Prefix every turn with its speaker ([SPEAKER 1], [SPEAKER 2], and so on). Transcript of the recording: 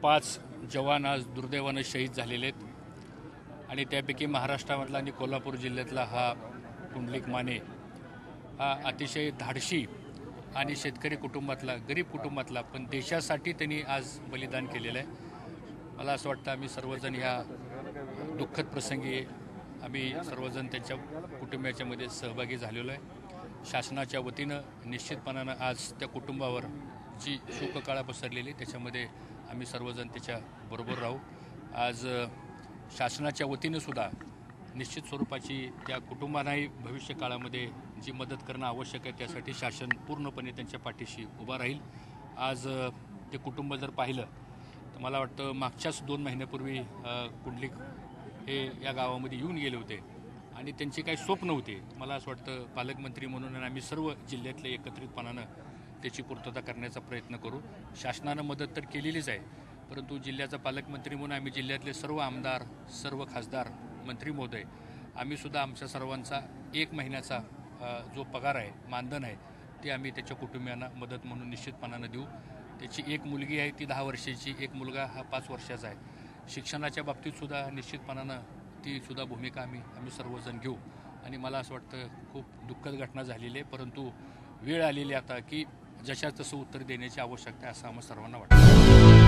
[SPEAKER 1] 5 जवान आज दुर्दैवानं शहीद झालेले आहेत आणि त्यापैकी महाराष्ट्रामधला आणि कोल्हापूर जिल्ह्यातला हा पुंडलिक माने हा अतिशय धाडशी आणि शेतकरी कुटुंबातला, गरीब कुटुंबातला, पण देशासाठी त्यांनी आज बलिदान केलेलं आहे। मला असं वाटतं आम्ही सर्वजण ह्या दुःखद प्रसंगी आम्ही सर्वजण त्यांच्या कुटुंबाच्या मध्ये सहभागी झालेलो आहे। शासनाच्या वतीनं निश्चितपणानं आज त्या कुटुंबावर जी शोककळा पसरलेली त्याच्यामध्ये आम्ही सर्वजण त्याच्या बरोबर राहू। आज शासनाच्या वतीनं सुद्धा निश्चित स्वरूपाची त्या कुटुंबांनाही भविष्य काळामध्ये जी मदत करणं आवश्यक आहे त्यासाठी शासन पूर्णपणे त्यांच्या पाठीशी उभा राहील। आज ते कुटुंब जर पाहिलं तर मला वाटतं मागच्याच 2 महिन्यापूर्वी पुंडलिक हे या गावामध्ये येऊन गेले होते आणि त्यांची काही स्वप्न होते। मला असं वाटतं पालकमंत्री म्हणून आम्ही सर्व जिल्ह्यातले एकत्रितपणानं त्याची पूर्तता करण्याचा प्रयत्न करू। शासनानं मदत तर केलेलीच आहे, परंतु जिल्ह्याचा पालकमंत्री म्हणून आम्ही जिल्ह्यातले सर्व आमदार, सर्व खासदार, मंत्री महोदय आम्हीसुद्धा आमच्या सर्वांचा 1 महिन्याचा जो पगार आहे, मानधन आहे, ते आम्ही त्याच्या कुटुंबियांना मदत म्हणून निश्चितपणानं देऊ। त्याची एक मुलगी आहे ती 10 वर्षाची, एक मुलगा हा 5 वर्षाचा आहे। शिक्षणाच्या बाबतीतसुद्धा निश्चितपणानं तीसुद्धा भूमिका आम्ही सर्वजण घेऊ आणि मला असं वाटतं खूप दुःखद घटना झालेली आहे, परंतु वेळ आलेली आता की जशा तसं उत्तर देण्याची आवश्यकता आहे असं आम्हाला सर्वांना वाटतं।